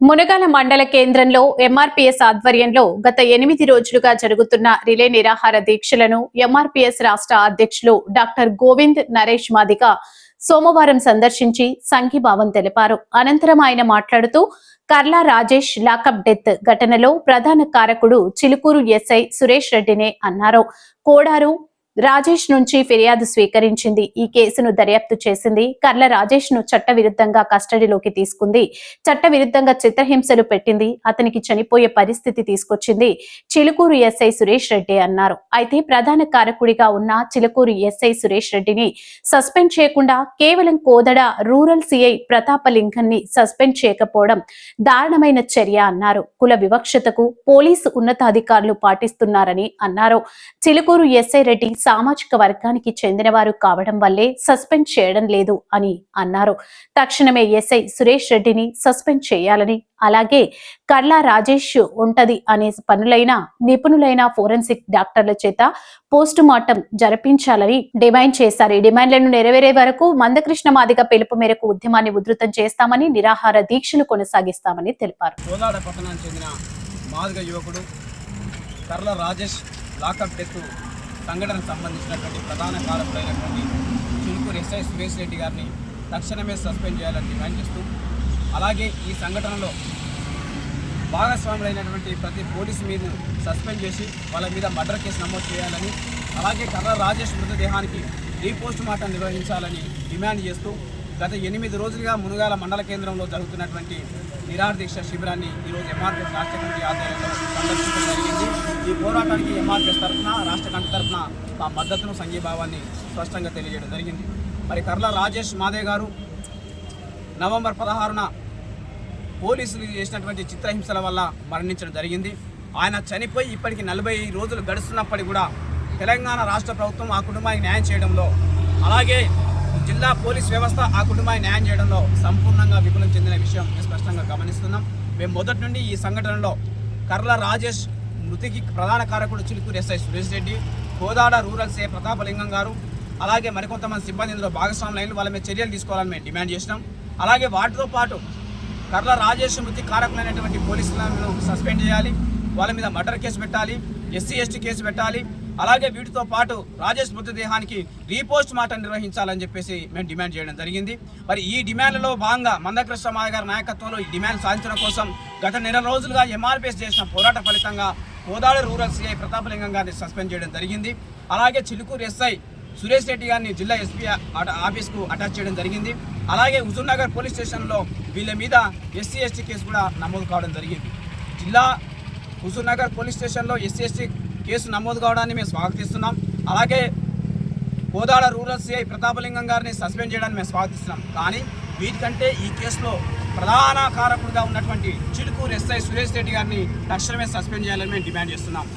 మునగాల మండల కేంద్రంలో ఎంఆర్పీఎస్ ఆధ్వర్యంలో గత 8 రోజులుగా జరుగుతున్న రిలే నిరాహార దీక్షలను ఎంఆర్పీఎస్ రాష్ట్ర అధ్యక్షులు డాక్టర్ గోవింద్ నరేష్ మాదిక సోమవారం సందర్శించి సంఘీభావం తెలిపారు. అనంతరం ఆయన మాట్లాడుతూ కర్లా రాజేష్ లాకప్ డెత్ ఘటనలో ప్రధాన కారకుడు చిలుకూరు ఎస్ఐ సురేష్ రెడ్డినే అన్నారు. కోడారు రాజేష్ నుంచి ఫిర్యాదు స్వీకరించింది. ఈ కేసును దర్యాప్తు చేసింది. కర్ల రాజేష్ ను చట్టవిరుద్ధంగా కస్టడీలోకి తీసుకుంది. చట్టవిరుద్ధంగా చిత్రహింసలు పెట్టింది. అతనికి చనిపోయే పరిస్థితి తీసుకొచ్చింది చిలుకూరు ఎస్ఐ సురేష్ రెడ్డి అన్నారు. అయితే ప్రధాన కారకుడిగా ఉన్న చిలుకూరు ఎస్ఐ సురేష్ రెడ్డిని సస్పెండ్ చేయకుండా కేవలం కోదడ రూరల్ సిఐ ప్రతాపలింగన్ ని సస్పెండ్ చేయకపోవడం దారుణమైన చర్య అన్నారు. కుల వివక్షతకు పోలీసు ఉన్నతాధికారులు పాటిస్తున్నారని అన్నారు. చిలుకూరు ఎస్ఐ రెడ్డి సామాజిక వర్గానికి చెందినవారు కావడం వల్లే సస్పెండ్ చేయడం లేదు అని అన్నారు. తక్షణమే ఎస్ఐ సురేష్ రెడ్డిని సస్పెండ్ చేయాలని, అలాగే కర్లా రాజేష్ ఉంటది అనే పనులైన నిపుణులైన ఫోరెన్సిక్ డాక్టర్ల చేత పోస్ట్ మార్టం జరిపించాలని డిమాండ్ చేశారు. ఈ డిమాండ్లను నెరవేరే వరకు మందకృష్ణ మాదిగ పిలుపు మేరకు ఉద్యమాన్ని ఉధృతం చేస్తామని, నిరాహార దీక్షలు కొనసాగిస్తామని తెలిపారు. సంఘటనకు సంబంధించినటువంటి ప్రధాన కారకులైనటువంటి చిలుకూరు ఎస్ఐ సురేష్ రెడ్డి గారిని తక్షణమే సస్పెండ్ చేయాలని డిమాండ్ చేస్తూ, అలాగే ఈ సంఘటనలో భాగస్వాములైనటువంటి ప్రతి పోలీసు మీద సస్పెండ్ చేసి వాళ్ళ మీద మర్డర్ కేసు నమోదు చేయాలని, అలాగే కర్ర రాజేష్ మృతదేహానికి రీపోస్ట్ మార్టం నిర్వహించాలని డిమాండ్ చేస్తూ గత 8 రోజులుగా మునగాల మండల కేంద్రంలో జరుగుతున్నటువంటి నిరాహార దీక్ష శిబిరాన్ని ఈరోజు ఎంఆర్పీఎస్ రాష్ట్ర కమిటీ ఆధ్వర్యంలో సందర్శించడం జరిగింది. ఈ పోరాటానికి ఎంఆర్పీఎస్ తరఫున, రాష్ట్ర కమిటీ తరఫున మా మద్దతును, సంఘీభావాన్ని స్పష్టంగా తెలియజేయడం జరిగింది. మరి కర్ల రాజేష్ మాదేవ్ గారు నవంబర్ 16న పోలీసులు చేసినటువంటి చిత్రహింసల వల్ల మరణించడం జరిగింది. ఆయన చనిపోయి ఇప్పటికి 40 రోజులు గడుస్తున్నప్పటికీ కూడా తెలంగాణ రాష్ట్ర ప్రభుత్వం ఆ కుటుంబానికి న్యాయం చేయడంలో, అలాగే జిల్లా పోలీస్ వ్యవస్థ ఆ కుటుంబాన్ని న్యాయం చేయడంలో సంపూర్ణంగా విఫలం చెందిన విషయం మేము స్పష్టంగా గమనిస్తున్నాం. మేము మొదటి నుండి ఈ సంఘటనలో కర్ల రాజేష్ మృతికి ప్రధాన కారకుడు Chilukuru SI Suresh Reddy, Kodad rural CI Prathapalingam garu, అలాగే మరికొంతమంది సిబ్బంది ఇందులో భాగస్వాములైన వాళ్ళ మీద చర్యలు తీసుకోవాలని మేము డిమాండ్ చేసినాం. అలాగే వాటితో పాటు కర్ల రాజేష్ మృతి కారకులైనటువంటి పోలీసులను సస్పెండ్ చేయాలి, వాళ్ళ మీద మర్డర్ కేసు పెట్టాలి, ఎస్సీ ఎస్టీ కేసు పెట్టాలి. అలాగే వీటితో పాటు రాజేష్ మృతదేహానికి రీపోస్ట్ మార్టం నిర్వహించాలని చెప్పేసి మేము డిమాండ్ చేయడం జరిగింది. మరి ఈ డిమాండ్లలో భాగంగా మందకృష్ణ మాదిగ గారి నాయకత్వంలో ఈ డిమాండ్ సాధించడం కోసం గత 9 రోజులుగా ఎంఆర్పీఎస్ చేసిన పోరాట ఫలితంగా కోదాడ రూరల్ సిఐ ప్రతాపలింగం గారిని సస్పెండ్ చేయడం జరిగింది. అలాగే చిలుకూరు ఎస్ఐ సురేష్ రెడ్డి గారిని జిల్లా ఎస్పీ ఆఫీస్కు అటాచ్ చేయడం జరిగింది. అలాగే హుజూర్నగర్ పోలీస్ స్టేషన్లో వీళ్ళ మీద ఎస్సీ ఎస్టీ కేసు కూడా నమోదు కావడం జరిగింది. జిల్లా హుజూర్నగర్ పోలీస్ స్టేషన్లో ఎస్సీ ఎస్టీ కేసు నమోదు కావడాన్ని మేము స్వాగతిస్తున్నాం. అలాగే కోదాడ రూరల్ సిఐ ప్రతాపలింగం గారిని సస్పెండ్ చేయడాన్ని మేము స్వాగతిస్తున్నాం. కానీ వీటికంటే ఈ కేసులో ప్రధాన కారకుడిగా ఉన్నటువంటి చిలుకూరు ఎస్ఐ సురేష్ రెడ్డి గారిని తక్షణమే సస్పెండ్ చేయాలని మేము డిమాండ్ చేస్తున్నాం.